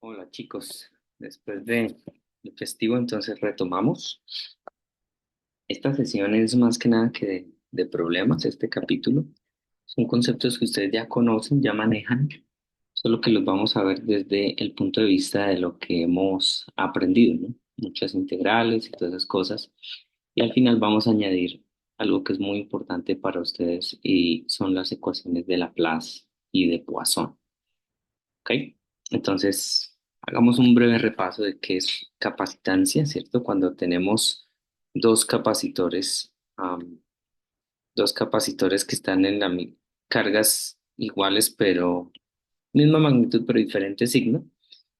Hola chicos, después de el festivo entonces retomamos. Esta sesión es más que nada que de problemas, este capítulo. Son conceptos que ustedes ya conocen, ya manejan, solo que los vamos a ver desde el punto de vista de lo que hemos aprendido, ¿no? Muchas integrales y todas esas cosas. Y al final vamos a añadir algo que es muy importante para ustedes y son las ecuaciones de Laplace y de Poisson. ¿Ok? Entonces, hagamos un breve repaso de qué es capacitancia, ¿cierto? Cuando tenemos dos capacitores, dos capacitores que están en cargas iguales, pero misma magnitud, pero diferente signo,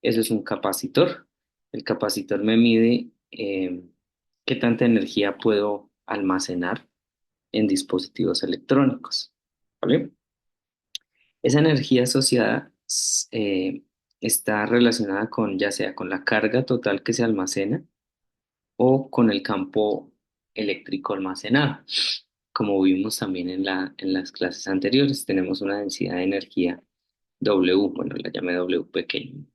eso es un capacitor. El capacitor me mide qué tanta energía puedo almacenar en dispositivos electrónicos, ¿vale? Esa energía asociada está relacionada con ya sea con la carga total que se almacena o con el campo eléctrico almacenado. Como vimos también en las clases anteriores, tenemos una densidad de energía W, bueno, la llamé W pequeño.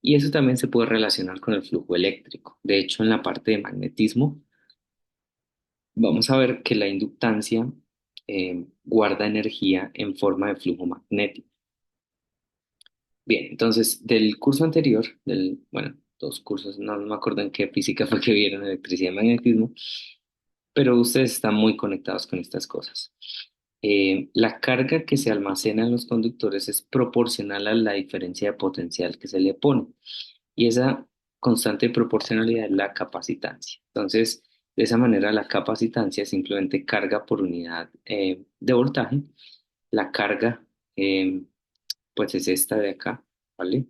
Y eso también se puede relacionar con el flujo eléctrico. De hecho, en la parte de magnetismo, vamos a ver que la inductancia guarda energía en forma de flujo magnético. Bien, entonces del curso anterior, bueno, dos cursos, no me acuerdo en qué física fue que vieron electricidad y magnetismo, pero ustedes están muy conectados con estas cosas. La carga que se almacena en los conductores es proporcional a la diferencia de potencial que se le pone y esa constante de proporcionalidad es la capacitancia. Entonces, de esa manera la capacitancia es simplemente carga por unidad de voltaje. La carga, pues es esta de acá, ¿vale?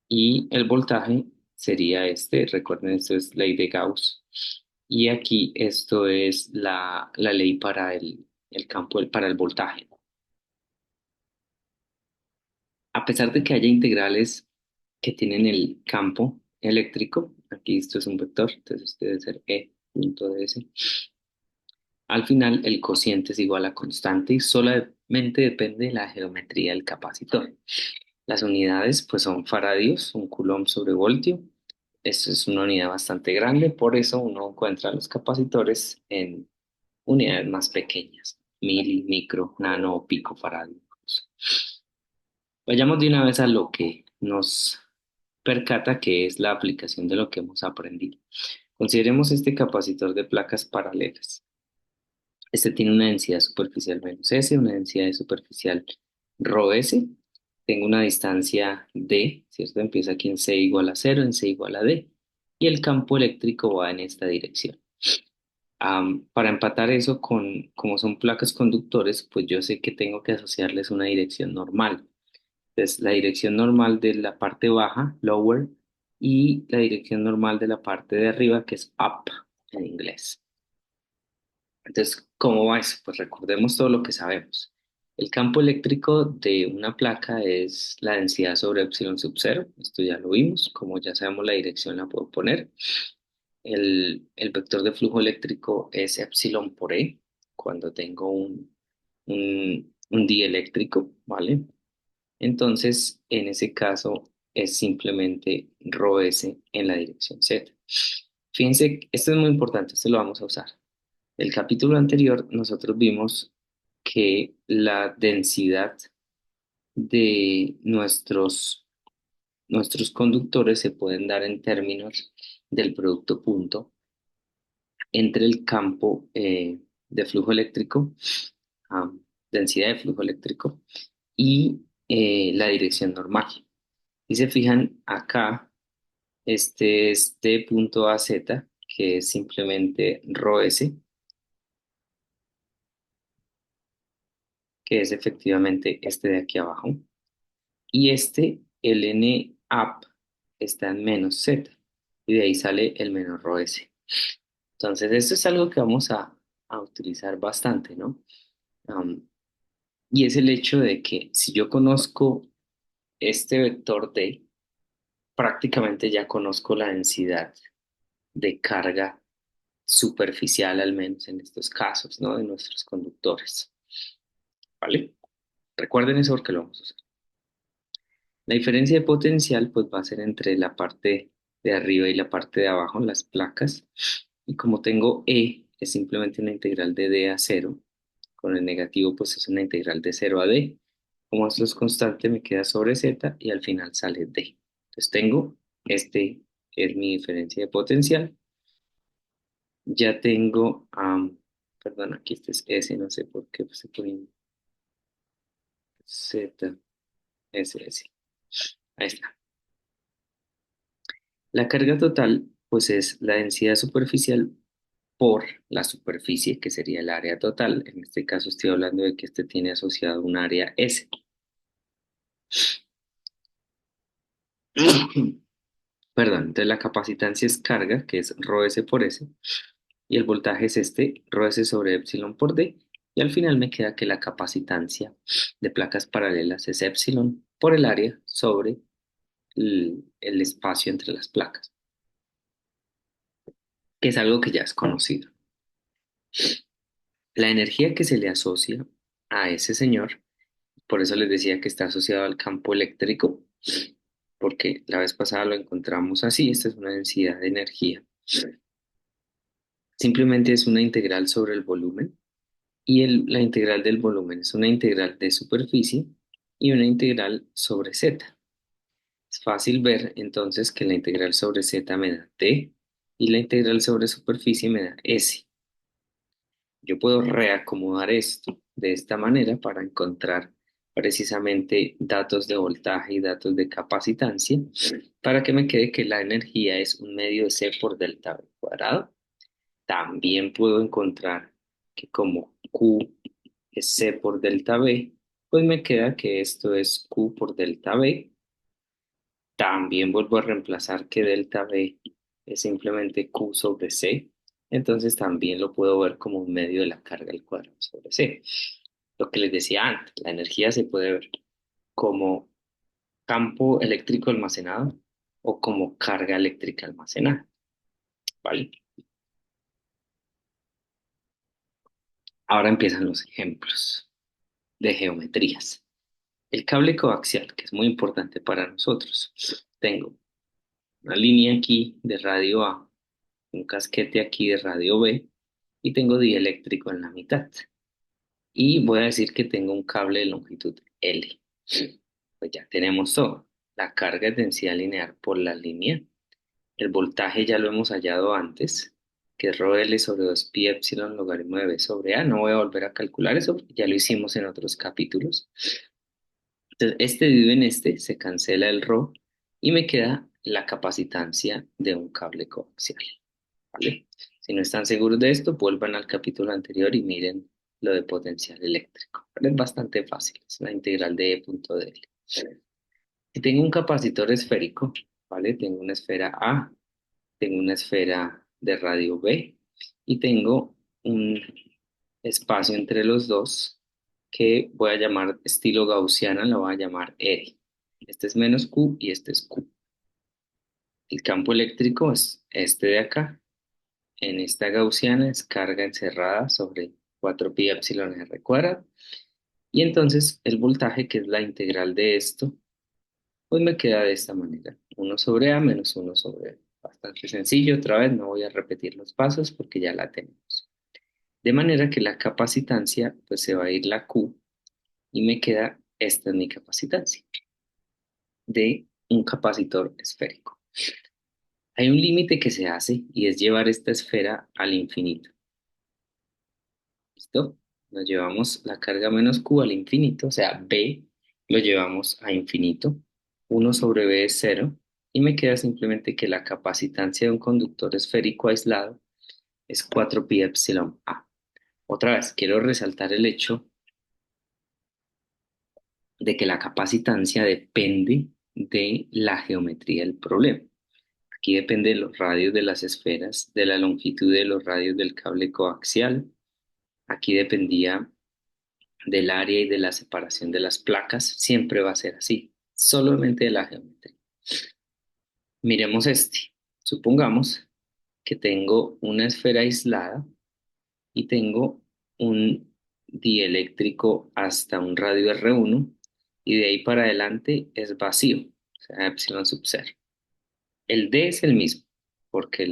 Y el voltaje sería este, recuerden, esto es ley de Gauss. Y aquí esto es la ley para el campo, para el voltaje. A pesar de que haya integrales que tienen el campo eléctrico, aquí esto es un vector, entonces este debe ser E punto ds. Al final el cociente es igual a constante y solamente depende de la geometría del capacitor. Las unidades pues son faradios, un coulomb sobre voltio. Esto es una unidad bastante grande, por eso uno encuentra los capacitores en unidades más pequeñas, mili, micro, nano o picofaradio. Vayamos de una vez a lo que nos percata que es la aplicación de lo que hemos aprendido. Consideremos este capacitor de placas paralelas. Este tiene una densidad superficial menos S, una densidad de superficial rho S. Tengo una distancia D, ¿cierto? Empieza aquí en C igual a cero, en C igual a D. Y el campo eléctrico va en esta dirección. Para empatar eso con, como son placas conductores, pues yo sé que tengo que asociarles una dirección normal. Entonces, la dirección normal de la parte baja, lower, y la dirección normal de la parte de arriba, que es up en inglés. Entonces, ¿cómo va eso? Pues recordemos todo lo que sabemos. El campo eléctrico de una placa es la densidad sobre epsilon sub cero. Esto ya lo vimos. Como ya sabemos la dirección la puedo poner. El vector de flujo eléctrico es epsilon por E cuando tengo un dieléctrico, ¿vale? Entonces, en ese caso es simplemente rho s en la dirección z. Fíjense, esto es muy importante, esto lo vamos a usar. El capítulo anterior nosotros vimos que la densidad de nuestros conductores se pueden dar en términos del producto punto entre el campo de flujo eléctrico, ah, densidad de flujo eléctrico, y la dirección normal. Si se fijan acá, este es d punto a z, que es simplemente rho s, que es efectivamente este de aquí abajo. Y este, el n up, está en menos z. Y de ahí sale el menos rho s. Entonces, esto es algo que vamos a utilizar bastante, ¿no? Am, y es el hecho de que si yo conozco este vector d, prácticamente ya conozco la densidad de carga superficial, al menos en estos casos, ¿no? De nuestros conductores, ¿vale? Recuerden eso porque lo vamos a usar. La diferencia de potencial pues va a ser entre la parte de arriba y la parte de abajo, las placas. Y como tengo E, es simplemente una integral de D a cero. Con el negativo pues es una integral de cero a D. Como esto es constante me queda sobre Z y al final sale D. Entonces tengo, este es mi diferencia de potencial. Ya tengo, perdón, aquí este es S, no sé por qué se pone Z, S, S. Ahí está. La carga total, pues es la densidad superficial por la superficie, que sería el área total. En este caso estoy hablando de que este tiene asociado un área S. Perdón, entonces la capacitancia es carga, que es ρ s por S, y el voltaje es este, ρ s sobre epsilon por D, y al final me queda que la capacitancia de placas paralelas es epsilon por el área sobre el espacio entre las placas, que es algo que ya es conocido. La energía que se le asocia a ese señor, por eso les decía que está asociado al campo eléctrico, porque la vez pasada lo encontramos así, esta es una densidad de energía. Simplemente es una integral sobre el volumen y la integral del volumen es una integral de superficie y una integral sobre z. Es fácil ver entonces que la integral sobre z me da t y la integral sobre superficie me da s. Yo puedo reacomodar esto de esta manera para encontrar precisamente datos de voltaje y datos de capacitancia para que me quede que la energía es un medio de C por delta V cuadrado. También puedo encontrar que como Q es C por delta V, pues me queda que esto es Q por delta V. También vuelvo a reemplazar que delta V es simplemente Q sobre C. Entonces también lo puedo ver como un medio de la carga al cuadrado sobre C. Lo que les decía antes, la energía se puede ver como campo eléctrico almacenado o como carga eléctrica almacenada, ¿vale? Ahora empiezan los ejemplos de geometrías. El cable coaxial, que es muy importante para nosotros. Tengo una línea aquí de radio A, un casquete aquí de radio B y tengo dieléctrico en la mitad. Y voy a decir que tengo un cable de longitud L. Pues ya tenemos todo. La carga es densidad lineal por la línea. El voltaje ya lo hemos hallado antes, que es ρ L sobre 2 pi epsilon logaritmo de B sobre A. No voy a volver a calcular eso, porque ya lo hicimos en otros capítulos. Entonces, este dividido en este, se cancela el ρ y me queda la capacitancia de un cable coaxial, ¿vale? Si no están seguros de esto, vuelvan al capítulo anterior y miren lo de potencial eléctrico, ¿vale? Es bastante fácil, es la integral de E punto dl. Si tengo un capacitor esférico, ¿vale? Tengo una esfera A, tengo una esfera de radio B y tengo un espacio entre los dos que voy a llamar estilo gaussiana, lo voy a llamar R. Este es menos Q y este es Q. El campo eléctrico es este de acá. En esta gaussiana es carga encerrada sobre 4 pi epsilon r cuadrado. Y entonces el voltaje, que es la integral de esto, pues me queda de esta manera. Uno sobre A menos uno sobre B. Bastante sencillo, otra vez no voy a repetir los pasos porque ya la tenemos. De manera que la capacitancia, pues se va a ir la Q y me queda, esta es mi capacitancia de un capacitor esférico. Hay un límite que se hace y es llevar esta esfera al infinito. ¿Listo? Nos llevamos la carga menos Q al infinito, o sea, B lo llevamos a infinito. Uno sobre B es cero y me queda simplemente que la capacitancia de un conductor esférico aislado es 4 pi epsilon A. Otra vez, quiero resaltar el hecho de que la capacitancia depende de la geometría del problema. Aquí depende de los radios de las esferas, de la longitud de los radios del cable coaxial. Aquí dependía del área y de la separación de las placas. Siempre va a ser así, solamente de la geometría. Miremos este. Supongamos que tengo una esfera aislada y tengo un dieléctrico hasta un radio R1 y de ahí para adelante es vacío, o sea, epsilon sub 0. El d es el mismo, porque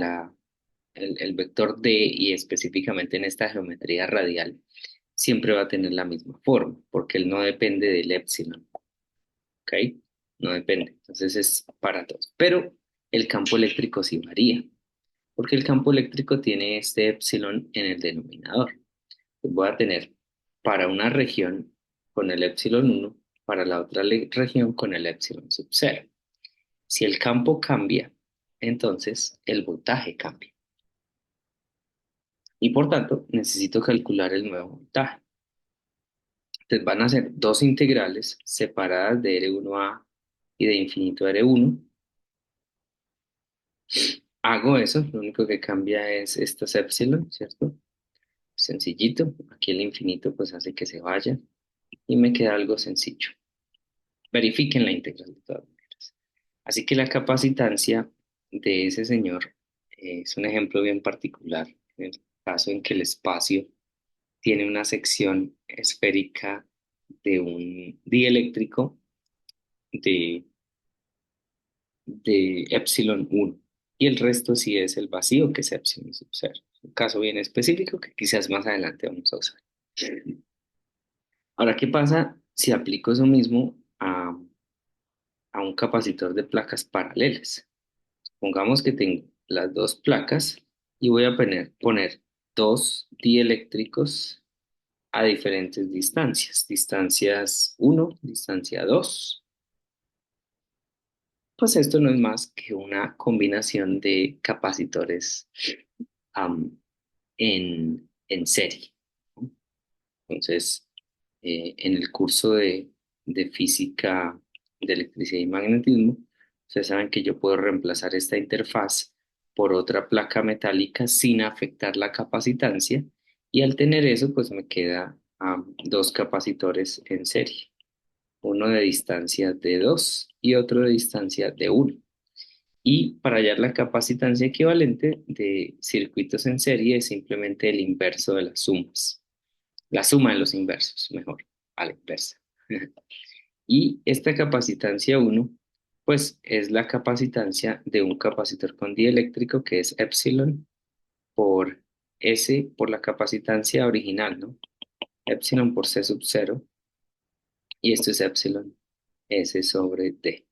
el vector d, y específicamente en esta geometría radial, siempre va a tener la misma forma, porque él no depende del epsilon, ¿ok? No depende, entonces es para todos. Pero el campo eléctrico sí varía, porque el campo eléctrico tiene este epsilon en el denominador. Pues voy a tener para una región con el epsilon 1, para la otra región con el epsilon sub 0. Si el campo cambia, entonces el voltaje cambia. Y por tanto, necesito calcular el nuevo voltaje. Entonces van a ser dos integrales separadas de R1A y de infinito a R1. Hago eso, lo único que cambia es estas epsilon, ¿cierto? Sencillito. Aquí el infinito pues hace que se vaya y me queda algo sencillo. Verifiquen la integral de todas maneras. Así que la capacitancia de ese señor es un ejemplo bien particular en el caso en que el espacio tiene una sección esférica de un dieléctrico de, de epsilon 1 y el resto sí es el vacío que es epsilon sub 0. Un caso bien específico que quizás más adelante vamos a usar. Ahora, ¿qué pasa si aplico eso mismo a un capacitor de placas paralelas? Pongamos que tengo las dos placas y voy a poner dos dieléctricos a diferentes distancias. Distancias 1, distancia 2. Pues esto no es más que una combinación de capacitores am, en serie. Entonces, en el curso de física de electricidad y magnetismo, ustedes saben que yo puedo reemplazar esta interfaz por otra placa metálica sin afectar la capacitancia, y al tener eso, pues me queda dos capacitores en serie, uno de distancia de 2 y otro de distancia de 1. Y para hallar la capacitancia equivalente de circuitos en serie es simplemente el inverso de las sumas. La suma de los inversos, mejor, a la inversa. Y esta capacitancia 1, pues es la capacitancia de un capacitor con dieléctrico que es epsilon por S por la capacitancia original, ¿no? Epsilon por C sub 0, y esto es epsilon S sobre D.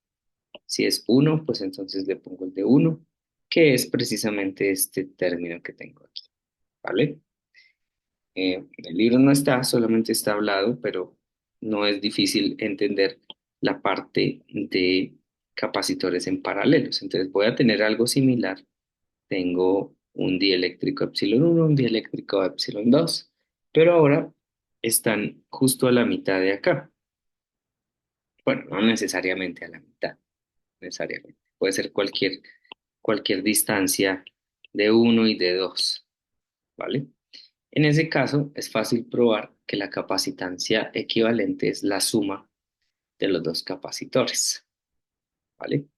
Si es 1, pues entonces le pongo el de 1, que es precisamente este término que tengo aquí, ¿vale? El libro no está, solamente está hablado, pero no es difícil entender la parte de capacitores en paralelos. Entonces voy a tener algo similar. Tengo un dieléctrico epsilon 1, un dieléctrico epsilon 2, pero ahora están justo a la mitad de acá. Bueno, no necesariamente a la mitad, necesariamente. Puede ser cualquier distancia de uno y de 2, ¿vale? En ese caso, es fácil probar que la capacitancia equivalente es la suma de los dos capacitores, ¿vale?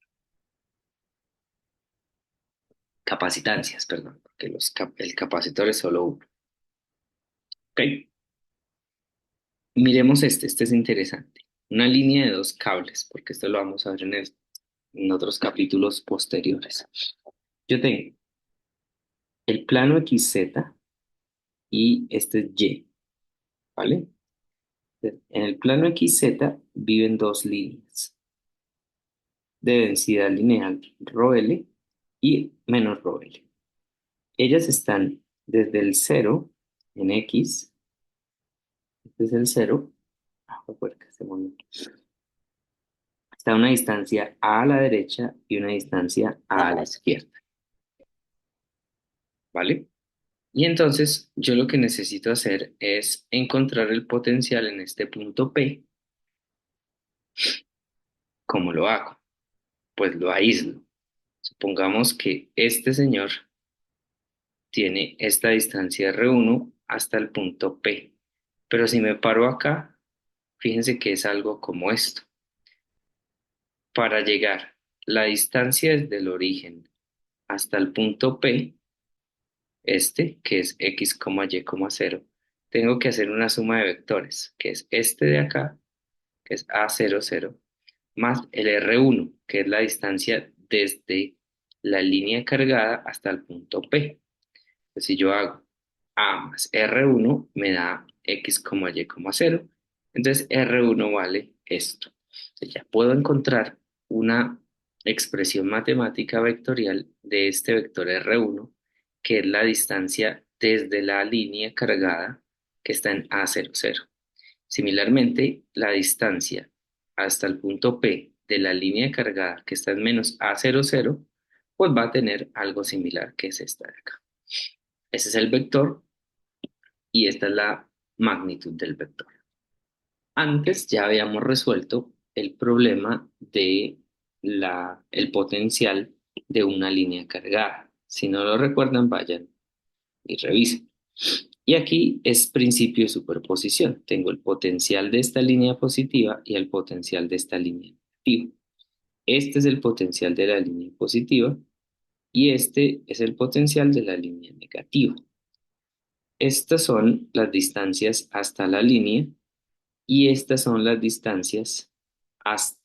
Capacitancias, perdón, porque el capacitor es solo uno. ¿Ok? Miremos este es interesante. Una línea de dos cables, porque esto lo vamos a ver en otros capítulos posteriores. Yo tengo el plano XZ y este es Y, ¿vale? En el plano XZ viven dos líneas de densidad lineal ρL y menos ρL. Ellas están desde el cero en X, este es el cero, puerca, se movió. Está a una distancia A la derecha y una distancia A la izquierda, ¿vale? Y entonces yo lo que necesito hacer es encontrar el potencial en este punto P. ¿Cómo lo hago? Pues lo aíslo. Supongamos que este señor tiene esta distancia R1 hasta el punto P. Pero si me paro acá, fíjense que es algo como esto. Para llegar la distancia desde el origen hasta el punto P, que es x, y, 0, tengo que hacer una suma de vectores, que es este de acá, que es A00, más el R1, que es la distancia desde la línea cargada hasta el punto P. Pues si yo hago A más R1 me da X, Y, 0. Entonces R1 vale esto. Entonces ya puedo encontrar una expresión matemática vectorial de este vector R1, que es la distancia desde la línea cargada que está en A00. Similarmente, la distancia hasta el punto P de la línea cargada que está en menos A00, pues va a tener algo similar, que es esta de acá. Ese es el vector y esta es la magnitud del vector. Antes ya habíamos resuelto el problema de el potencial de una línea cargada. Si no lo recuerdan, vayan y revisen. Y aquí es principio de superposición. Tengo el potencial de esta línea positiva y el potencial de esta línea negativa. Este es el potencial de la línea positiva y este es el potencial de la línea negativa. Estas son las distancias hasta la línea y estas son las distancias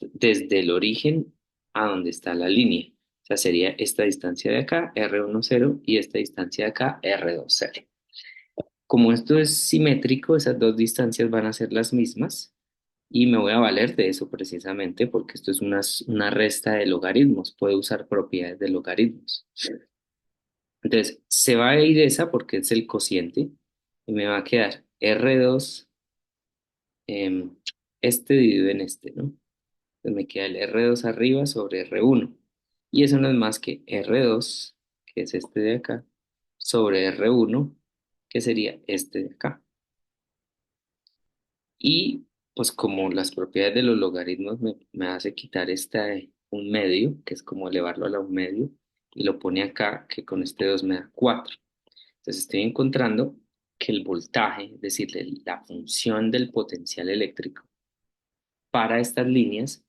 desde el origen a donde está la línea. O sea, sería esta distancia de acá, R10, y esta distancia de acá, R20. Como esto es simétrico, esas dos distancias van a ser las mismas y me voy a valer de eso precisamente porque esto es una resta de logaritmos, puedo usar propiedades de logaritmos. Entonces, se va a ir esa porque es el cociente y me va a quedar R2, em, este dividido en este, ¿no? Entonces me queda el R2 arriba sobre R1 y eso no es más que R2, que es este de acá, sobre R1, que sería este de acá. Y pues como las propiedades de los logaritmos me hace quitar un medio, que es como elevarlo a la un medio, y lo pone acá, que con este 2 me da 4. Entonces estoy encontrando que el voltaje, es decir, la función del potencial eléctrico para estas líneas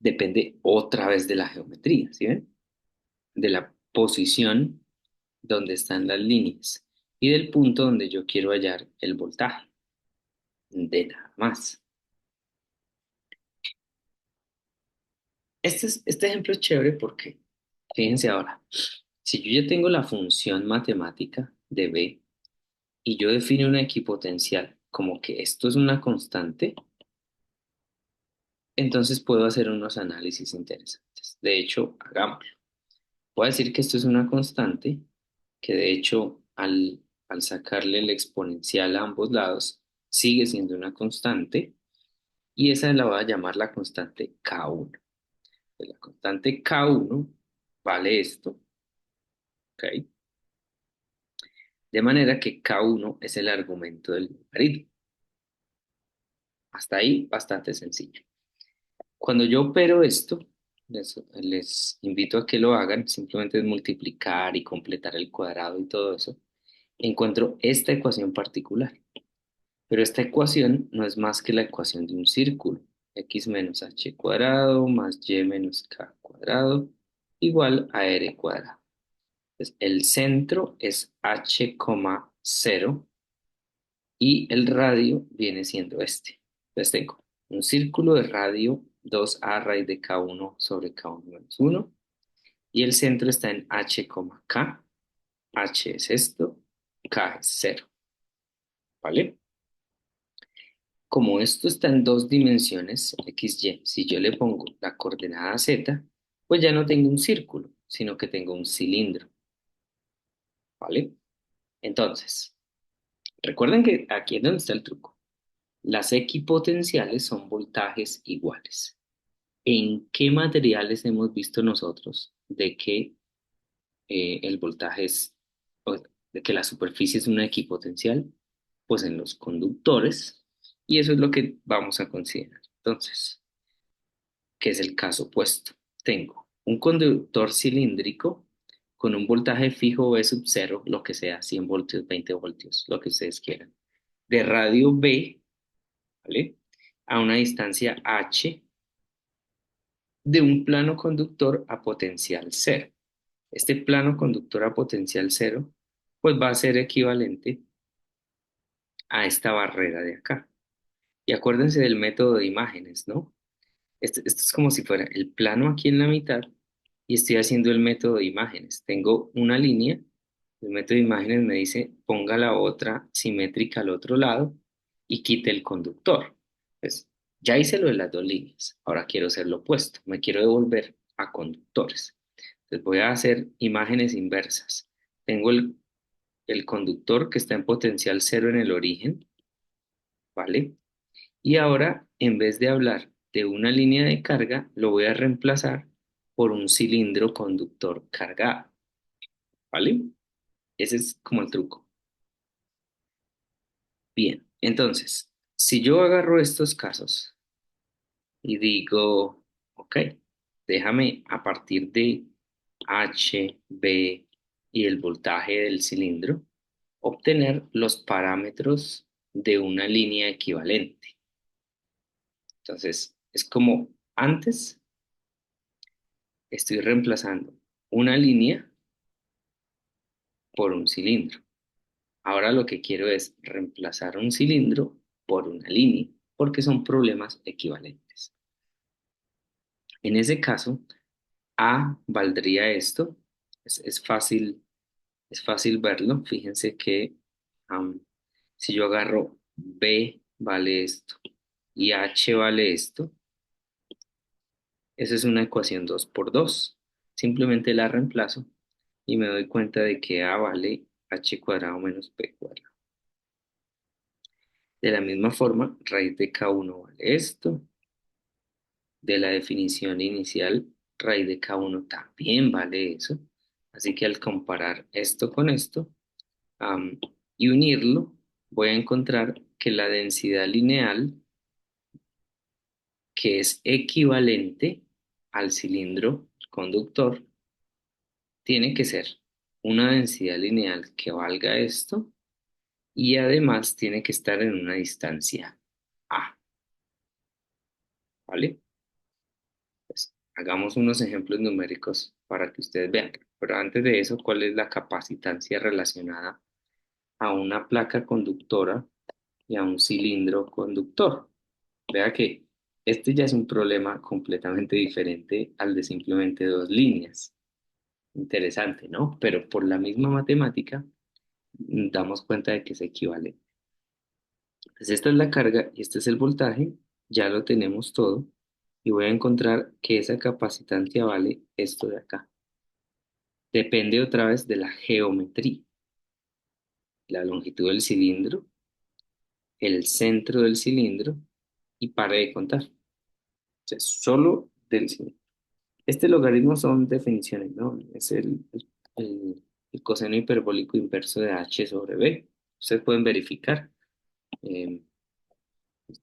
depende otra vez de la geometría, ¿sí ven? De la posición donde están las líneas y del punto donde yo quiero hallar el voltaje, de nada más. Este ejemplo es chévere porque, fíjense ahora, si yo ya tengo la función matemática de B y yo defino una equipotencial como que esto es una constante, entonces puedo hacer unos análisis interesantes. De hecho, hagámoslo. Voy a decir que esto es una constante, que de hecho al sacarle el exponencial a ambos lados, sigue siendo una constante, y esa la voy a llamar la constante K1. La constante K1 vale esto, ¿ok? De manera que K1 es el argumento del logaritmo. Hasta ahí, bastante sencillo. Cuando yo opero esto, les invito a que lo hagan, simplemente es multiplicar y completar el cuadrado y todo eso. Encuentro esta ecuación particular, pero esta ecuación no es más que la ecuación de un círculo: x menos h cuadrado más y menos k cuadrado igual a r cuadrado. Entonces, el centro es h, 0 y el radio viene siendo este. Entonces tengo un círculo de radio 2a raíz de k1 sobre k1 menos 1 y el centro está en h, k. H es esto, k es 0, ¿vale? Como esto está en dos dimensiones, x, y, si yo le pongo la coordenada z, pues ya no tengo un círculo, sino que tengo un cilindro, ¿vale? Entonces, recuerden que aquí es donde está el truco. Las equipotenciales son voltajes iguales. ¿En qué materiales hemos visto nosotros de que el voltaje o de que la superficie es una equipotencial? Pues en los conductores, y eso es lo que vamos a considerar. Entonces, ¿qué es el caso opuesto? Tengo un conductor cilíndrico con un voltaje fijo V sub 0, lo que sea, 100 voltios, 20 voltios, lo que ustedes quieran, de radio B, ¿vale? A una distancia h de un plano conductor a potencial cero. Este plano conductor a potencial cero, pues va a ser equivalente a esta barrera de acá. Y acuérdense del método de imágenes, ¿no? Esto es como si fuera el plano aquí en la mitad y estoy haciendo el método de imágenes. Tengo una línea, el método de imágenes me dice ponga la otra simétrica al otro lado y quite el conductor. Pues ya hice lo de las dos líneas, ahora quiero hacer lo opuesto, me quiero devolver a conductores. Entonces voy a hacer imágenes inversas. Tengo el conductor que está en potencial cero en el origen, ¿vale? Y ahora, en vez de hablar de una línea de carga, lo voy a reemplazar por un cilindro conductor cargado, ¿vale? Ese es como el truco. Bien, entonces, si yo agarro estos casos y digo, ok, déjame a partir de H, B y el voltaje del cilindro, obtener los parámetros de una línea equivalente. Entonces, es como antes estoy reemplazando una línea por un cilindro. Ahora lo que quiero es reemplazar un cilindro por una línea, porque son problemas equivalentes. En ese caso, A valdría esto. Es es fácil verlo. Fíjense que am, si yo agarro B vale esto y H vale esto, esa es una ecuación 2 por 2. Simplemente la reemplazo y me doy cuenta de que A vale H cuadrado menos B cuadrado. De la misma forma, raíz de K1 vale esto. De la definición inicial, raíz de K1 también vale eso. Así que al comparar esto con esto am, y unirlo, voy a encontrar que la densidad lineal, que es equivalente al cilindro conductor, tiene que ser una densidad lineal que valga esto y además tiene que estar en una distancia A, ¿vale? Pues, hagamos unos ejemplos numéricos para que ustedes vean. Pero antes de eso, ¿cuál es la capacitancia relacionada a una placa conductora y a un cilindro conductor? Vea que este ya es un problema completamente diferente al de simplemente dos líneas. Interesante, ¿no? Pero por la misma matemática damos cuenta de que es equivalente. Entonces esta es la carga y este es el voltaje, ya lo tenemos todo y voy a encontrar que esa capacitancia vale esto de acá. Depende otra vez de la geometría, la longitud del cilindro, el centro del cilindro y pare de contar. O sea, solo del cilindro. Este logaritmo son definiciones, ¿no? Es el coseno hiperbólico inverso de h sobre b. Ustedes pueden verificar. eh,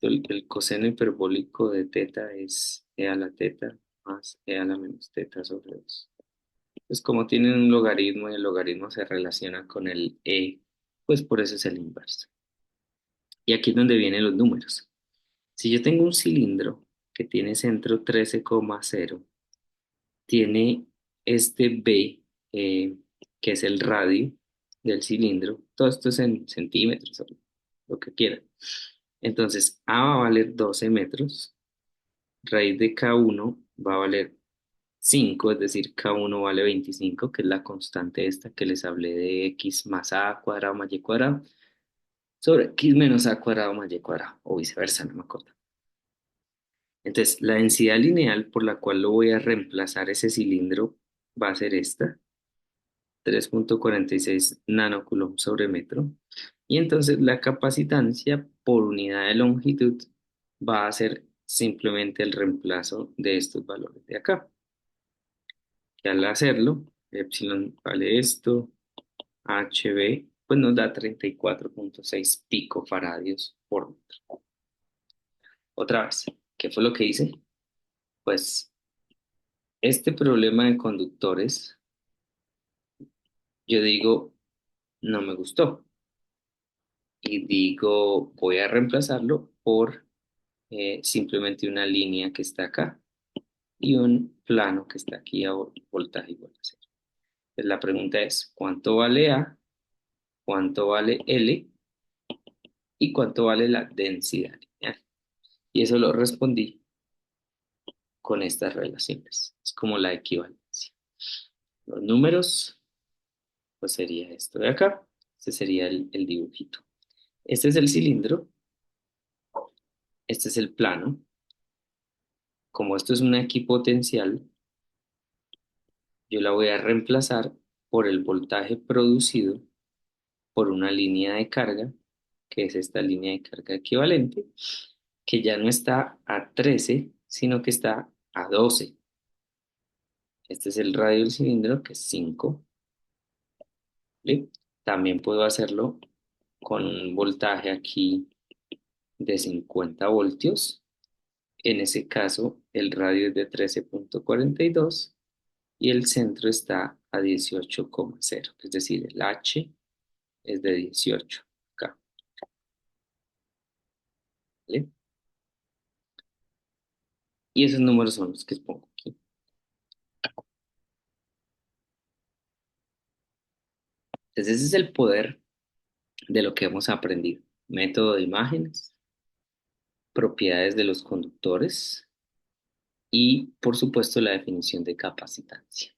el coseno hiperbólico de teta es e a la teta más e a la menos teta sobre 2. Pues como tienen un logaritmo y el logaritmo se relaciona con el e, pues por eso es el inverso. Y aquí es donde vienen los números. Si yo tengo un cilindro que tiene centro 13,0, tiene este B, que es el radio del cilindro, todo esto es en centímetros, o lo que quieran. Entonces, A va a valer 12 metros, raíz de K1 va a valer 5, es decir, K1 vale 25, que es la constante esta que les hablé de X más A cuadrado más Y cuadrado, sobre X menos A cuadrado más Y cuadrado, o viceversa, no me acuerdo. Entonces, la densidad lineal por la cual lo voy a reemplazar ese cilindro va a ser esta, 3,46 nanocoulomb sobre metro. Y entonces la capacitancia por unidad de longitud va a ser simplemente el reemplazo de estos valores de acá. Y al hacerlo, epsilon vale esto, HB, pues nos da 34,6 picofaradios por metro. Otra vez, ¿qué fue lo que hice? Pues este problema de conductores, yo digo, no me gustó. Y digo, voy a reemplazarlo por simplemente una línea que está acá y un plano que está aquí a voltaje igual a cero. Pues la pregunta es, ¿cuánto vale A? ¿Cuánto vale L? y cuánto vale la densidad lineal. Y eso lo respondí con estas relaciones. Es como la equivalencia. Los números, pues sería esto de acá. Este sería el dibujito. Este es el cilindro, este es el plano. Como esto es una equipotencial, yo la voy a reemplazar por el voltaje producido por una línea de carga, que es esta línea de carga equivalente, que ya no está a 13, sino que está a 12. Este es el radio del cilindro, que es 5. ¿Vale? También puedo hacerlo con un voltaje aquí de 50 voltios. En ese caso, el radio es de 13,42 y el centro está a 18,0. Es decir, el H es de 18 acá. ¿Vale? Y esos números son los que pongo aquí. Entonces, ese es el poder de lo que hemos aprendido. Método de imágenes, propiedades de los conductores y, por supuesto, la definición de capacitancia.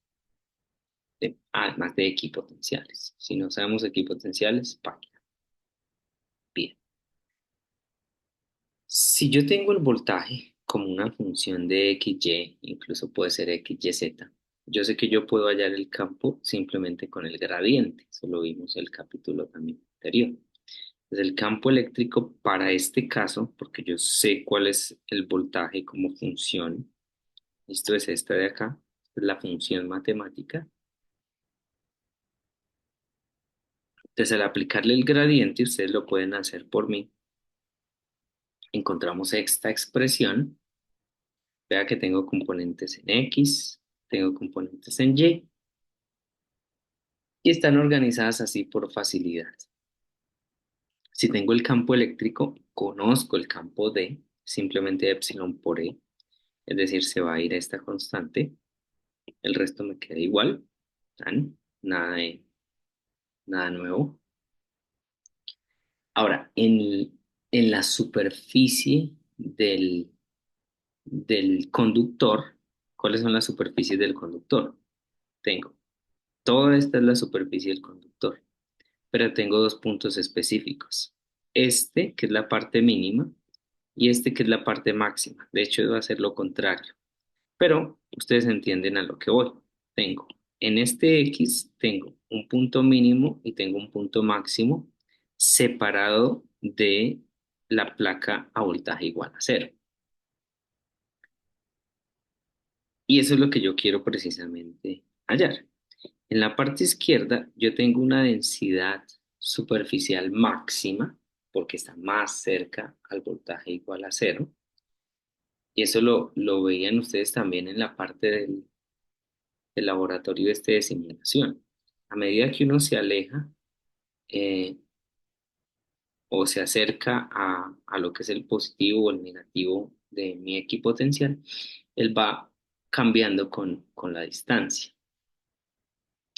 Además de equipotenciales. Si no sabemos equipotenciales, página. Bien. Si yo tengo el voltaje como una función de x, y, incluso puede ser x, y, z, yo sé que yo puedo hallar el campo simplemente con el gradiente. Eso lo vimos en el capítulo también anterior. Entonces, el campo eléctrico para este caso, porque yo sé cuál es el voltaje como función, esto es esta de acá, es la función matemática. Entonces, al aplicarle el gradiente, ustedes lo pueden hacer por mí. Encontramos esta expresión. Vea que tengo componentes en X, tengo componentes en y están organizadas así por facilidad. Si tengo el campo eléctrico, conozco el campo D, simplemente epsilon por E, es decir, se va a ir a esta constante, el resto me queda igual, tan, nada nuevo. Ahora, en la superficie del conductor, ¿cuáles son las superficies del conductor? Tengo, toda esta es la superficie del conductor, pero tengo dos puntos específicos. Este, que es la parte mínima, y este, que es la parte máxima. De hecho, va a ser lo contrario. Pero ustedes entienden a lo que voy. Tengo, en este X, tengo un punto mínimo y tengo un punto máximo separado de la placa a voltaje igual a cero. Y eso es lo que yo quiero precisamente hallar. En la parte izquierda yo tengo una densidad superficial máxima porque está más cerca al voltaje igual a cero. Y eso lo veían ustedes también en la parte del laboratorio este de simulación. A medida que uno se aleja eh, o se acerca a lo que es el positivo o el negativo de mi equipotencial, él va cambiando con la distancia.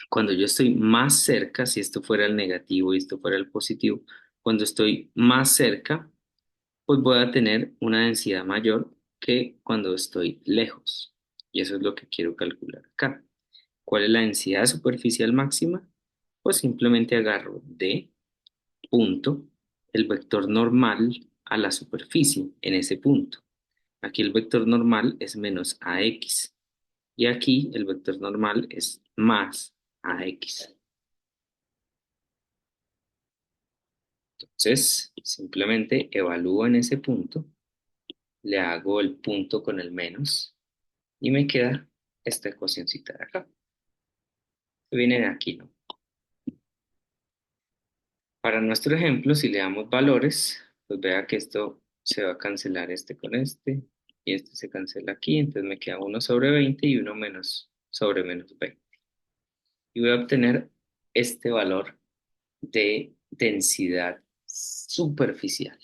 Cuando yo estoy más cerca, si esto fuera el negativo y esto fuera el positivo, cuando estoy más cerca, pues voy a tener una densidad mayor que cuando estoy lejos. Y eso es lo que quiero calcular acá. ¿Cuál es la densidad superficial máxima? Pues simplemente agarro de punto el vector normal a la superficie en ese punto. Aquí el vector normal es menos ax y aquí el vector normal es más ax. Entonces, simplemente evalúo en ese punto, le hago el punto con el menos y me queda esta ecuacióncita de acá, que viene de aquí, ¿no? Para nuestro ejemplo, si le damos valores, pues vea que esto se va a cancelar este con este y este se cancela aquí, entonces me queda 1/20 y uno menos sobre menos 20. Y voy a obtener este valor de densidad superficial.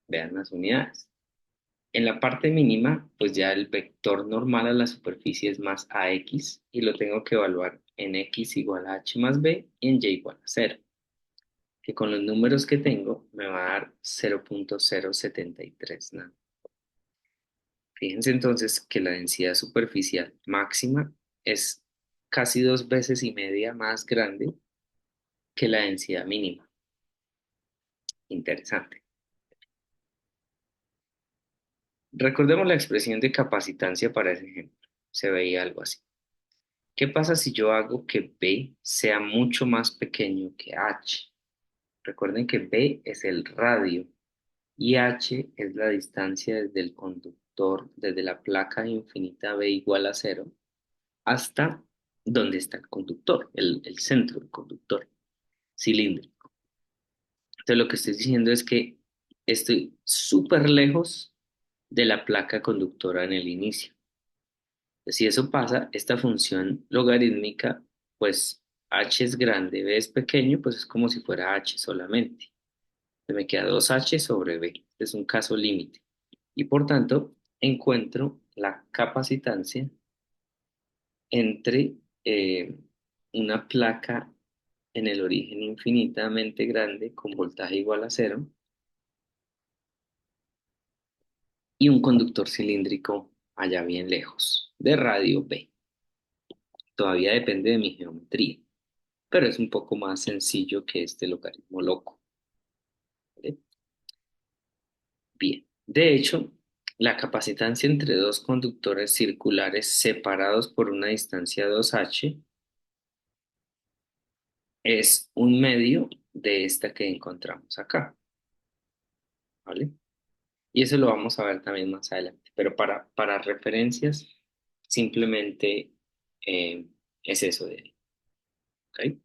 Vean las unidades. En la parte mínima, pues ya el vector normal a la superficie es más ax y lo tengo que evaluar en x igual a h más b y en y igual a 0. que con los números que tengo me va a dar 0,073 nada. Fíjense entonces que la densidad superficial máxima es casi 2 veces y media más grande que la densidad mínima. Interesante. Recordemos la expresión de capacitancia para ese ejemplo. Se veía algo así. ¿Qué pasa si yo hago que B sea mucho más pequeño que H? Recuerden que B es el radio y H es la distancia desde el conductor, desde la placa infinita B igual a cero hasta donde está el conductor, el centro del conductor cilíndrico. Entonces lo que estoy diciendo es que estoy súper lejos de la placa conductora en el inicio. Si eso pasa, esta función logarítmica, pues h es grande, b es pequeño, pues es como si fuera h solamente. Me queda 2h sobre b. Este es un caso límite. Y por tanto, encuentro la capacitancia entre una placa en el origen infinitamente grande con voltaje igual a cero y un conductor cilíndrico allá bien lejos, de radio b. Todavía depende de mi geometría, pero es un poco más sencillo que este logaritmo loco. ¿Vale? Bien, de hecho, la capacitancia entre dos conductores circulares separados por una distancia 2h es un medio de esta que encontramos acá, ¿vale? Y eso lo vamos a ver también más adelante, pero para referencias, simplemente eh, es eso de ahí, ¿ok?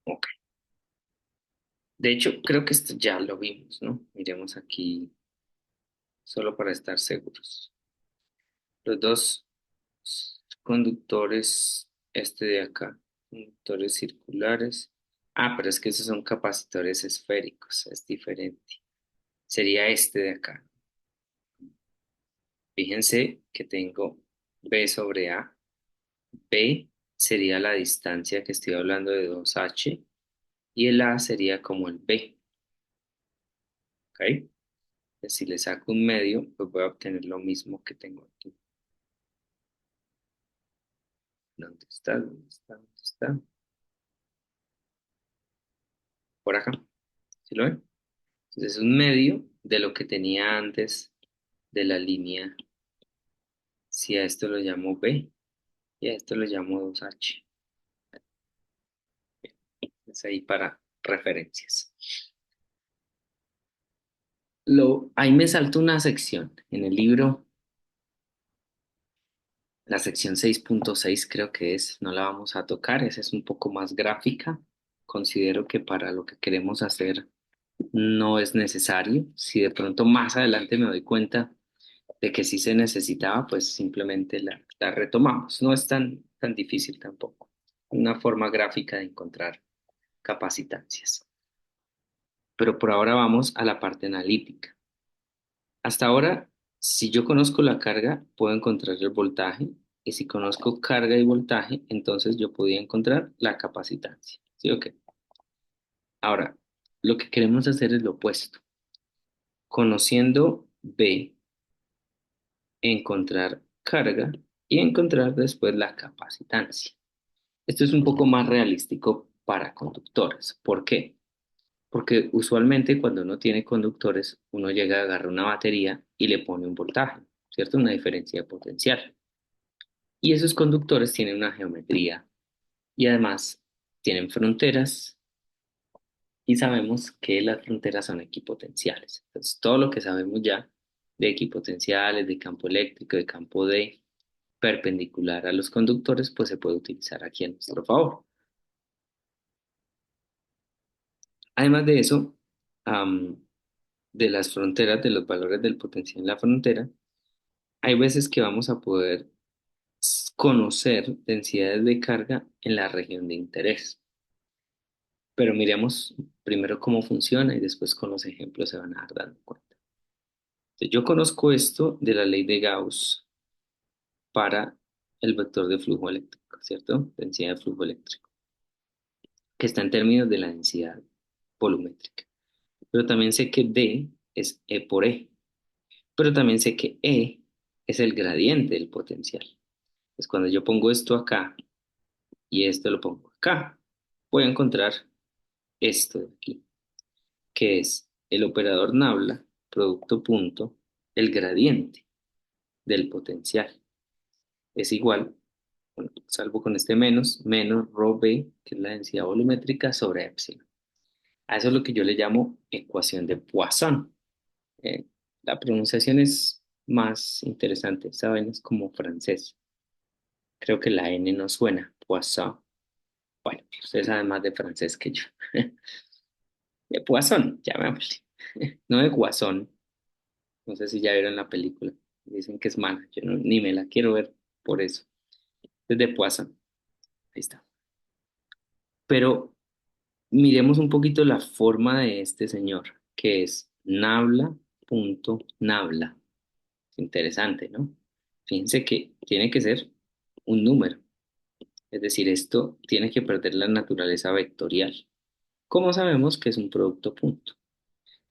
Ok. De hecho, creo que esto ya lo vimos, ¿no? Miremos aquí solo para estar seguros. Los dos conductores, este de acá, conductores circulares. Ah, pero es que esos son capacitores esféricos, es diferente. Sería este de acá. Fíjense que tengo B sobre A. B sería la distancia que estoy hablando de 2h y el A sería como el B, ¿ok? Entonces, si le saco un medio, pues voy a obtener lo mismo que tengo aquí. ¿Dónde está? ¿Dónde está? ¿Dónde está? Por acá. ¿Sí lo ven? Entonces es un medio de lo que tenía antes de la línea. Si a esto lo llamo B y a esto lo llamo 2h. Es ahí para referencias. Ahí me salto una sección. En el libro, la sección 6,6 creo que es, no la vamos a tocar, esa es un poco más gráfica. Considero que para lo que queremos hacer no es necesario. Si de pronto más adelante me doy cuenta de que sí se necesitaba, pues simplemente la retomamos. No es tan difícil tampoco. Una forma gráfica de encontrar capacitancias. Pero por ahora vamos a la parte analítica. Hasta ahora, si yo conozco la carga, puedo encontrar el voltaje. Y si conozco carga y voltaje, entonces yo podía encontrar la capacitancia. ¿Sí o qué? Ahora, lo que queremos hacer es lo opuesto. Conociendo B, encontrar carga y encontrar después la capacitancia. Esto es un poco más realístico para conductores. ¿Por qué? Porque usualmente cuando uno tiene conductores, uno llega a agarrar una batería y le pone un voltaje, ¿cierto? Una diferencia de potencial. Y esos conductores tienen una geometría y además tienen fronteras y sabemos que las fronteras son equipotenciales. Entonces, todo lo que sabemos ya de equipotenciales, de campo eléctrico, de campo D perpendicular a los conductores, pues se puede utilizar aquí a nuestro favor. Además de eso, am, de las fronteras, de los valores del potencial en la frontera, hay veces que vamos a poder conocer densidades de carga en la región de interés. Pero miremos primero cómo funciona y después con los ejemplos se van a dar dando cuenta. Entonces, yo conozco esto de la ley de Gauss para el vector de flujo eléctrico, ¿cierto? Densidad de flujo eléctrico. que está en términos de la densidad volumétrica. Pero también sé que D es E por E. Pero también sé que E es el gradiente del potencial. Pues cuando yo pongo esto acá y esto lo pongo acá, voy a encontrar esto de aquí, que es el operador nabla, producto punto, el gradiente del potencial. Es igual, bueno, salvo con este menos, menos rho b, que es la densidad volumétrica, sobre épsilon. A eso es lo que yo le llamo ecuación de Poisson. Eh, la pronunciación es más interesante, saben, es como francés. Creo que la N no suena, Poisson. Bueno, ustedes saben más de francés que yo. De Poisson, llamémosle. No de Guasón. No sé si ya vieron la película. Dicen que es mala. Yo ni me la quiero ver por eso. Es de Poisson. Ahí está. Pero miremos un poquito la forma de este señor, que es nabla.nabla. Interesante, ¿no? Fíjense que tiene que ser un número. Es decir, esto tiene que perder la naturaleza vectorial. ¿Cómo sabemos que es un producto punto?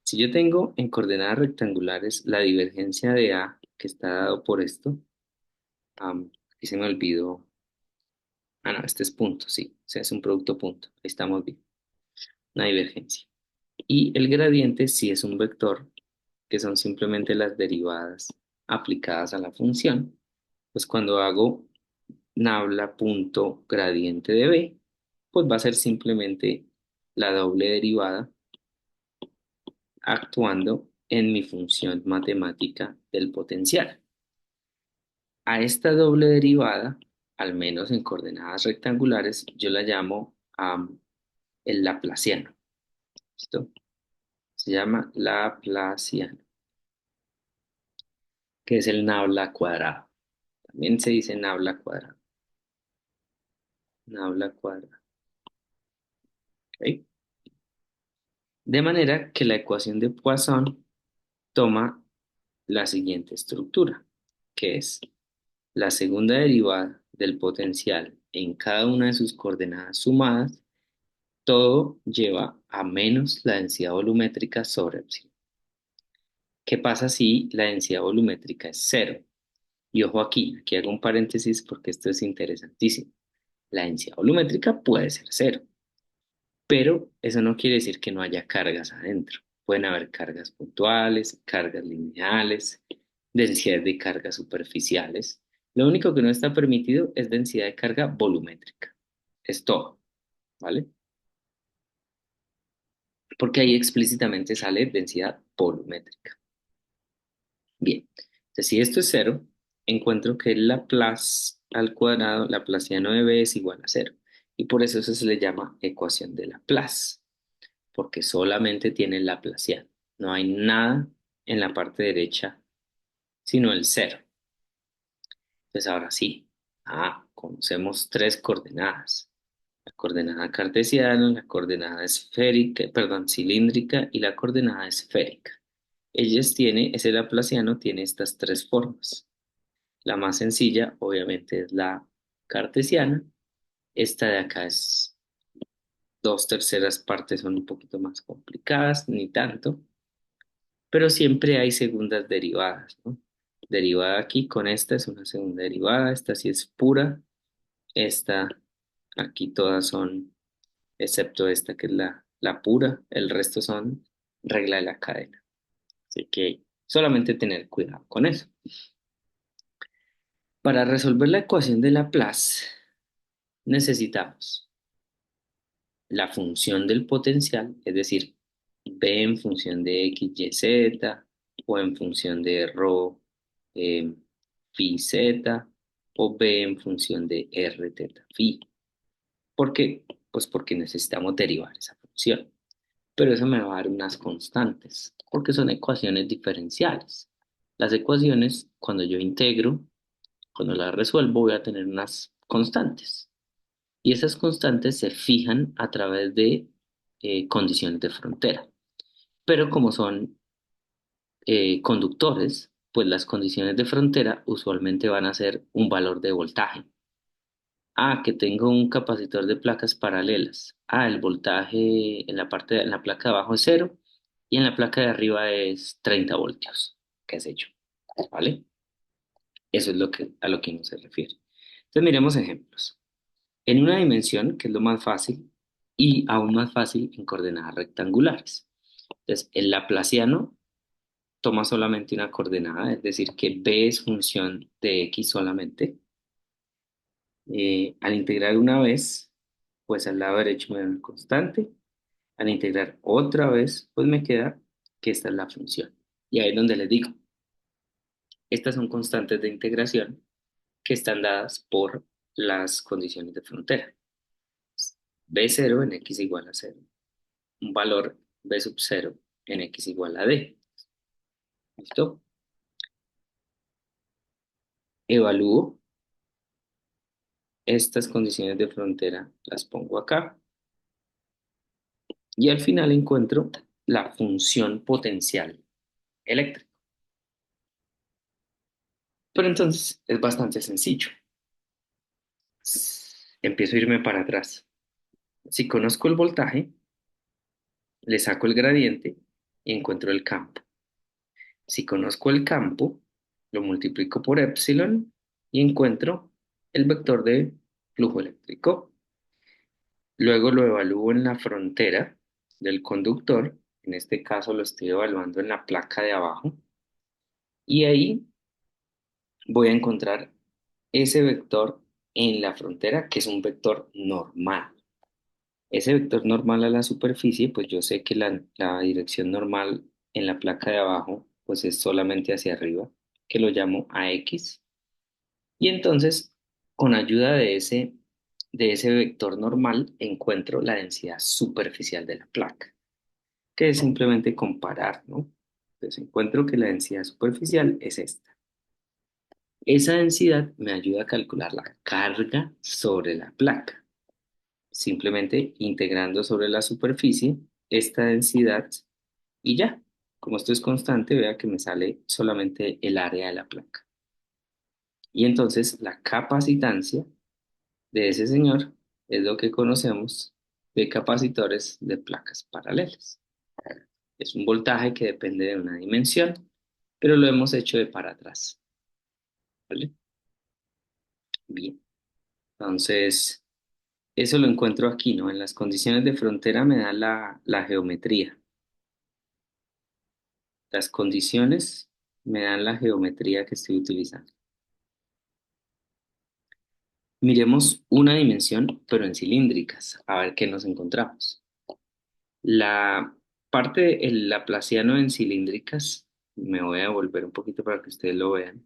Si yo tengo en coordenadas rectangulares la divergencia de A, que está dado por esto, aquí se me olvidó. Ah, no, este es punto, sí. O sea, es un producto punto. Ahí estamos bien. Una divergencia. Y el gradiente sí es un vector, que son simplemente las derivadas aplicadas a la función. Pues cuando hago nabla punto gradiente de B, pues va a ser simplemente la doble derivada actuando en mi función matemática del potencial. A esta doble derivada, al menos en coordenadas rectangulares, yo la llamo el laplaciano. ¿Listo? Se llama laplaciano, que es el nabla cuadrado. También se dice nabla cuadrado. Nabla cuadrado. ¿Ok? De manera que la ecuación de Poisson toma la siguiente estructura, que es la segunda derivada del potencial en cada una de sus coordenadas sumadas, todo lleva a menos la densidad volumétrica sobre epsilon. ¿Qué pasa si la densidad volumétrica es cero? Y ojo aquí hago un paréntesis porque esto es interesantísimo. La densidad volumétrica puede ser cero, pero eso no quiere decir que no haya cargas adentro. Pueden haber cargas puntuales, cargas lineales, densidades de cargas superficiales. Lo único que no está permitido es densidad de carga volumétrica. Es todo, ¿vale? Porque ahí explícitamente sale densidad volumétrica. Bien, entonces si esto es cero, encuentro que el Laplace al cuadrado, Laplaciano de B es igual a cero. Y por eso se le llama ecuación de Laplace, porque solamente tiene el Laplaciano. No hay nada en la parte derecha sino el cero. Entonces ahora sí, conocemos tres coordenadas. La coordenada cartesiana, la coordenada esférica, perdón, cilíndrica y la coordenada esférica. Ese laplaciano tiene estas tres formas. La más sencilla, obviamente, es la cartesiana. Esta de acá es dos terceras partes, son un poquito más complicadas, ni tanto, pero siempre hay segundas derivadas, ¿no? Derivada aquí con esta es una segunda derivada, esta sí es pura, esta aquí todas son, excepto esta que es la pura, el resto son regla de la cadena. Así que solamente tener cuidado con eso. Para resolver la ecuación de Laplace, necesitamos la función del potencial, es decir, b en función de x, y, z, o en función de rho, eh, phi, z, o b en función de r, teta, phi. ¿Por qué? Pues porque necesitamos derivar esa función. Pero eso me va a dar unas constantes, porque son ecuaciones diferenciales. Las ecuaciones, cuando yo integro, cuando las resuelvo, voy a tener unas constantes. Y esas constantes se fijan a través de condiciones de frontera. Pero como son conductores, pues las condiciones de frontera usualmente van a ser un valor de voltaje. Que tengo un capacitor de placas paralelas. El voltaje en la placa de abajo es cero y en la placa de arriba es 30 voltios, qué sé yo, ¿vale? Eso es a lo que uno se refiere. Entonces miremos ejemplos. En una dimensión, que es lo más fácil, y aún más fácil en coordenadas rectangulares. Entonces, el laplaciano toma solamente una coordenada, es decir, que b es función de x solamente. Al integrar una vez, pues al lado derecho me da una constante. Al integrar otra vez, pues me queda que esta es la función. Y ahí es donde les digo, estas son constantes de integración que están dadas por las condiciones de frontera. B0 en x igual a cero. Un valor b sub cero en x igual a d. ¿Listo? Evalúo estas condiciones de frontera, las pongo acá. Y al final encuentro la función potencial eléctrica. Pero entonces es bastante sencillo. Empiezo a irme para atrás. Si conozco el voltaje, le saco el gradiente y encuentro el campo. Si conozco el campo, lo multiplico por epsilon y encuentro el vector de flujo eléctrico. Luego lo evalúo en la frontera del conductor. En este caso lo estoy evaluando en la placa de abajo. Y ahí voy a encontrar ese vector en la frontera, que es un vector normal. Ese vector normal a la superficie, pues yo sé que la dirección normal en la placa de abajo, pues es solamente hacia arriba, que lo llamo AX. Y entonces, con ayuda de ese vector normal, encuentro la densidad superficial de la placa, que es simplemente comparar, ¿no? Entonces encuentro que la densidad superficial es esta. Esa densidad me ayuda a calcular la carga sobre la placa, simplemente integrando sobre la superficie esta densidad y ya. Como esto es constante, vea que me sale solamente el área de la placa. Y entonces la capacitancia de ese señor es lo que conocemos de capacitores de placas paralelas. Es un voltaje que depende de una dimensión, pero lo hemos hecho de para atrás. ¿Vale? Bien. Entonces, eso lo encuentro aquí, ¿no? En las condiciones de frontera me da la geometría. Las condiciones me dan la geometría que estoy utilizando. Miremos una dimensión, pero en cilíndricas, a ver qué nos encontramos. La parte del laplaciano en cilíndricas, me voy a volver un poquito para que ustedes lo vean,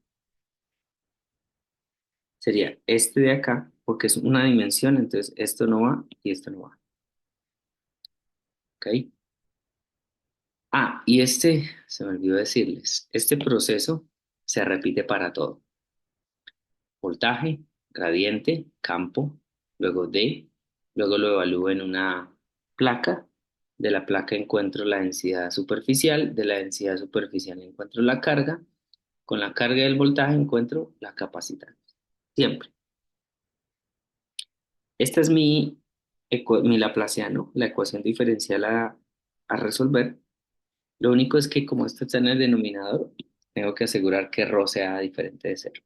sería este de acá, porque es una dimensión, entonces esto no va y esto no va. ¿Ok? Y este, se me olvidó decirles, este proceso se repite para todo. Voltaje, gradiente, campo, luego D, luego lo evalúo en una placa, de la placa encuentro la densidad superficial, de la densidad superficial encuentro la carga, con la carga del voltaje encuentro la capacidad, siempre. Esta es mi Laplaciano, la ecuación diferencial a resolver. Lo único es que como esto está en el denominador, tengo que asegurar que ρ sea diferente de cero.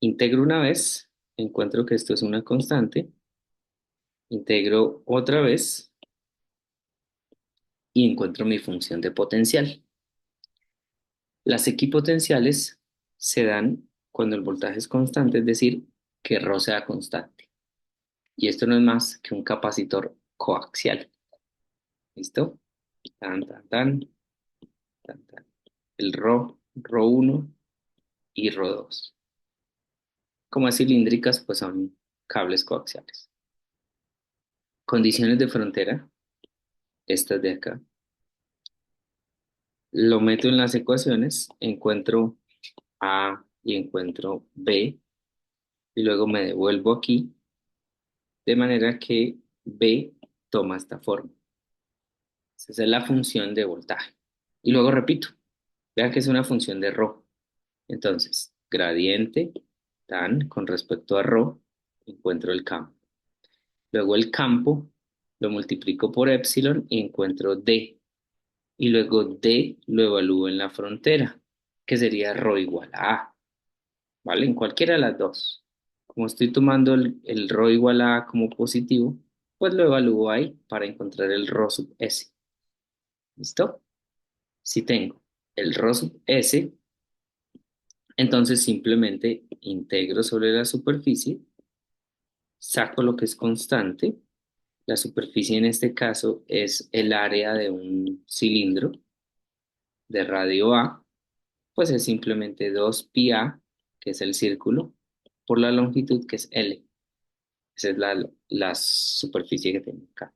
Integro una vez, encuentro que esto es una constante, integro otra vez y encuentro mi función de potencial. Las equipotenciales se dan cuando el voltaje es constante, es decir, que ρ sea constante. Y esto no es más que un capacitor coaxial. ¿Listo? Tan, tan, tan, tan, tan. El ρ1 y ρ2. Como es cilíndricas, pues son cables coaxiales. Condiciones de frontera, estas de acá. Lo meto en las ecuaciones, encuentro A y encuentro B, y luego me devuelvo aquí, de manera que B toma esta forma. Esa es la función de voltaje. Y luego repito, vea que es una función de ρ. Entonces, gradiente tan con respecto a ρ encuentro el campo. Luego el campo lo multiplico por epsilon y encuentro D. Y luego D lo evalúo en la frontera, que sería ρ igual a A, ¿vale? En cualquiera de las dos. Como estoy tomando el ρ igual a A como positivo, pues lo evalúo ahí para encontrar el ρ sub S. ¿Listo? Si tengo el ρ sub S, entonces simplemente integro sobre la superficie, saco lo que es constante. La superficie en este caso es el área de un cilindro de radio A, pues es simplemente 2 pi A, que es el círculo, por la longitud que es L. Esa es la superficie que tengo acá.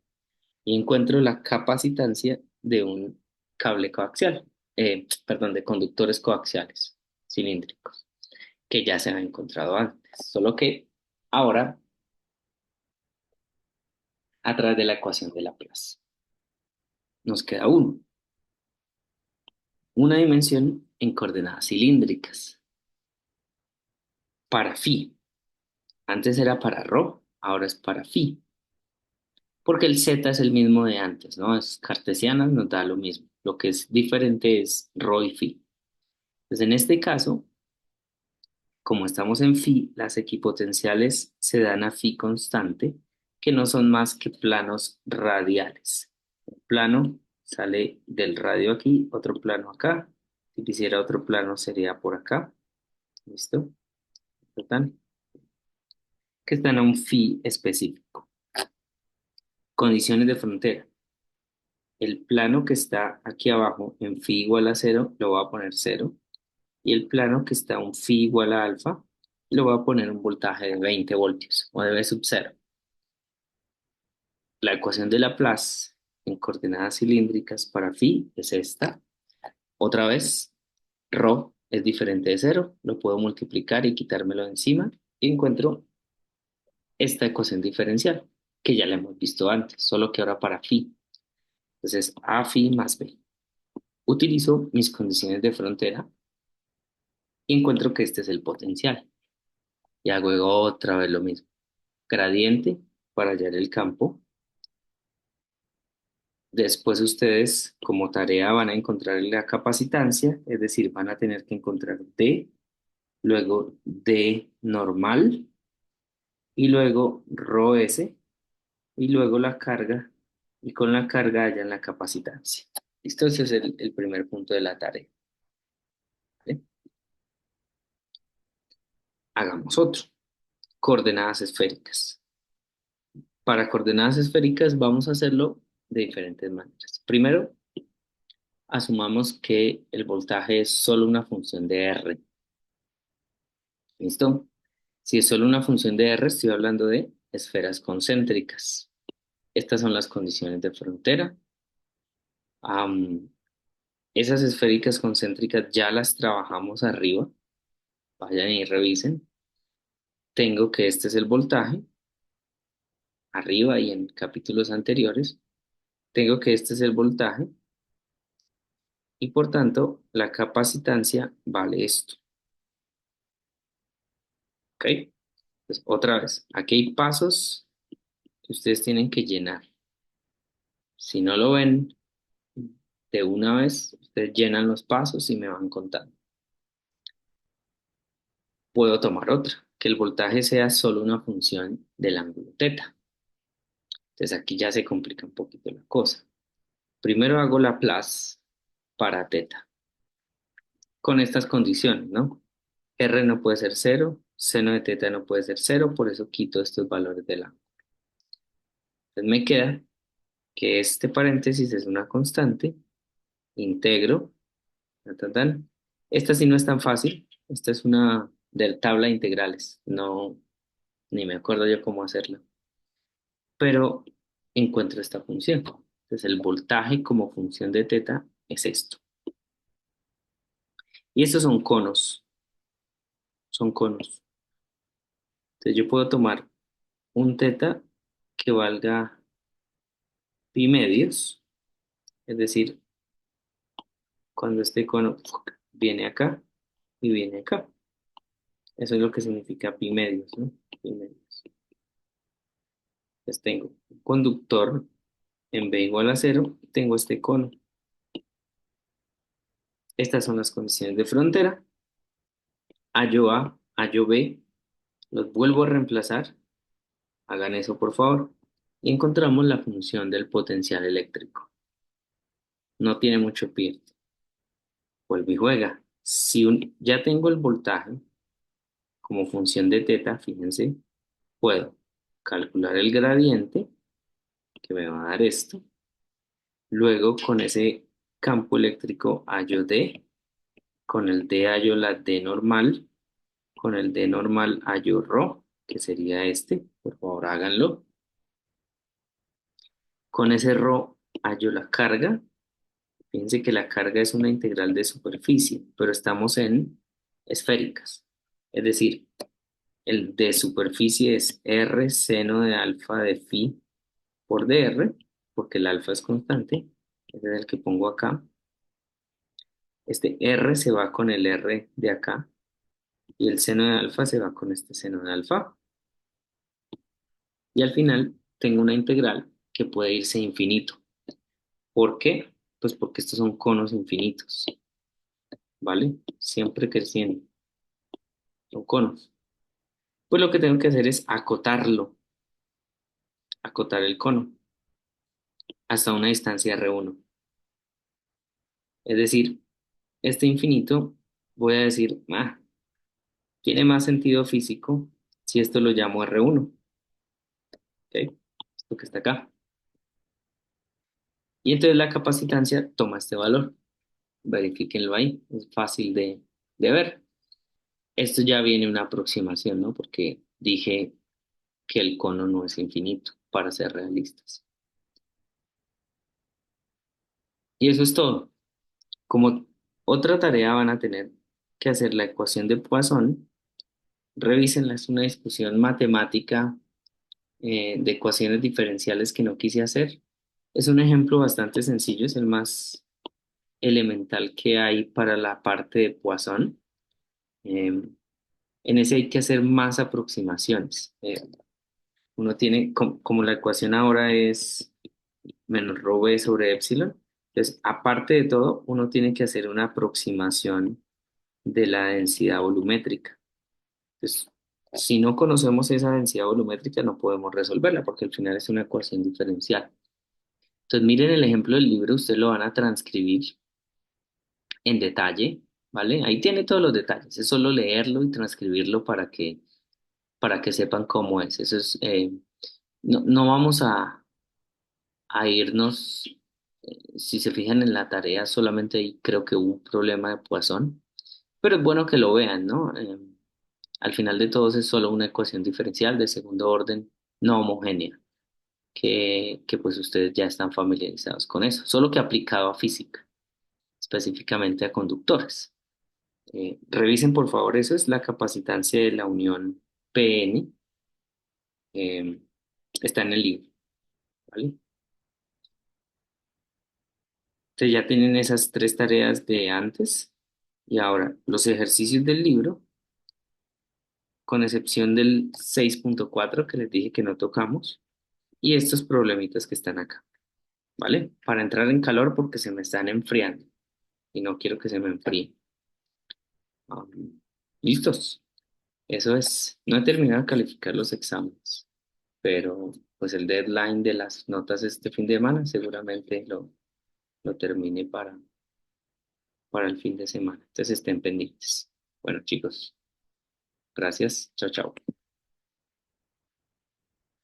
Y encuentro la capacitancia de un cable coaxial, perdón, de conductores coaxiales cilíndricos, que ya se han encontrado antes, solo que ahora a través de la ecuación de Laplace. Nos queda una dimensión en coordenadas cilíndricas para phi. Antes era para rho, ahora es para phi, porque el z es el mismo de antes, ¿no? Es cartesiana, nos da lo mismo. Lo que es diferente es rho y phi. Entonces, en este caso, como estamos en phi, las equipotenciales se dan a phi constante, que no son más que planos radiales. Un plano sale del radio aquí, otro plano acá. Si quisiera otro plano sería por acá. ¿Listo? ¿Están? Que están a un phi específico. Condiciones de frontera. El plano que está aquí abajo en phi igual a cero lo voy a poner cero. Y el plano que está a un phi igual a alfa lo voy a poner un voltaje de 20 voltios o de V sub cero. La ecuación de Laplace en coordenadas cilíndricas para phi es esta. Otra vez, ρ es diferente de cero, lo puedo multiplicar y quitármelo de encima y encuentro esta ecuación diferencial que ya la hemos visto antes, solo que ahora para phi. Entonces, a phi más b. Utilizo mis condiciones de frontera y encuentro que este es el potencial. Y hago otra vez lo mismo. Gradiente para hallar el campo. Después ustedes como tarea van a encontrar la capacitancia, es decir, van a tener que encontrar D, luego D normal y luego rho S y luego la carga y con la carga hallan la capacitancia. ¿Listo? Ese es el primer punto de la tarea. ¿Vale? Hagamos otro. Coordenadas esféricas. Para coordenadas esféricas vamos a hacerlo de diferentes maneras. Primero, asumamos que el voltaje es solo una función de R. ¿Listo? Si es solo una función de R, estoy hablando de esferas concéntricas. Estas son las condiciones de frontera. Am, Esas esféricas concéntricas ya las trabajamos arriba. Vayan y revisen. Tengo que este es el voltaje, arriba y en capítulos anteriores. Tengo que este es el voltaje y por tanto la capacitancia vale esto. ¿Ok? Pues otra vez, aquí hay pasos que ustedes tienen que llenar. Si no lo ven de una vez, ustedes llenan los pasos y me van contando. Puedo tomar otra, que el voltaje sea solo una función del ángulo teta. Entonces aquí ya se complica un poquito la cosa. Primero hago Laplace para teta, con estas condiciones, ¿no? R no puede ser cero, seno de teta no puede ser cero, por eso quito estos valores del ángulo. Entonces me queda que este paréntesis es una constante, integro, tan, tan, tan. Esta sí no es tan fácil, esta es una de tabla de integrales, no, ni me acuerdo yo cómo hacerla, pero encuentro esta función. Entonces el voltaje como función de teta es esto. Y estos son conos, son conos. Entonces yo puedo tomar un teta que valga pi medios, es decir, cuando este cono viene acá y viene acá. Eso es lo que significa pi medios, ¿no? Pi medios. Entonces tengo un conductor en B igual a cero, tengo este cono. Estas son las condiciones de frontera. Hallo A, hallo B, los vuelvo a reemplazar. Hagan eso por favor. Y encontramos la función del potencial eléctrico. No tiene mucho pie. Vuelve y juega. Si ya tengo el voltaje como función de teta, fíjense, puedo calcular el gradiente que me va a dar esto. Luego con ese campo eléctrico hallo D, con el D hallo la D normal, con el D normal hallo ρ, que sería este, por favor háganlo. Con ese ρ hallo la carga. Fíjense que la carga es una integral de superficie, pero estamos en esféricas. Es decir, el de superficie es R seno de alfa de phi por dr, porque el alfa es constante, ese es el que pongo acá. Este R se va con el R de acá y el seno de alfa se va con este seno de alfa. Y al final tengo una integral que puede irse a infinito. ¿Por qué? Pues porque estos son conos infinitos, ¿vale? Siempre creciendo, son conos. Pues lo que tengo que hacer es acotarlo, acotar el cono hasta una distancia R1. Es decir, este infinito, voy a decir, tiene más sentido físico si esto lo llamo R1, ¿ok? Esto que está acá. Y entonces la capacitancia toma este valor. Verifíquenlo ahí, es fácil de ver. Esto ya viene una aproximación, ¿no? Porque dije que el cono no es infinito, para ser realistas. Y eso es todo. Como otra tarea van a tener que hacer la ecuación de Poisson. Revísenla, es una discusión matemática de ecuaciones diferenciales que no quise hacer. Es un ejemplo bastante sencillo, es el más elemental que hay para la parte de Poisson. Eh, en ese hay que hacer más aproximaciones. Uno tiene, como la ecuación ahora es menos rho v sobre epsilon, entonces aparte de todo, uno tiene que hacer una aproximación de la densidad volumétrica. Entonces, si no conocemos esa densidad volumétrica, no podemos resolverla porque al final es una ecuación diferencial. Entonces, miren el ejemplo del libro, ustedes lo van a transcribir en detalle, ¿vale? Ahí tiene todos los detalles, es solo leerlo y transcribirlo para que sepan cómo es. Eso es, no vamos a irnos, si se fijan en la tarea, solamente ahí creo que hubo un problema de Poisson, pero es bueno que lo vean, ¿no? Al final de todo es solo una ecuación diferencial de segundo orden no homogénea, que pues ustedes ya están familiarizados con eso, solo que aplicado a física, específicamente a conductores. Revisen por favor, eso es la capacitancia de la unión PN, eh, está en el libro, ¿vale? Entonces ya tienen esas tres tareas de antes y ahora los ejercicios del libro, con excepción del 6.4 que les dije que no tocamos, y estos problemitas que están acá. ¿Vale? Para entrar en calor porque se me están enfriando y no quiero que se me enfríe. ¿Listos? Eso es, no he terminado de calificar los exámenes, pero pues el deadline de las notas este fin de semana seguramente lo termine para el fin de semana. Entonces estén pendientes. Bueno, chicos, gracias. Chao, chao.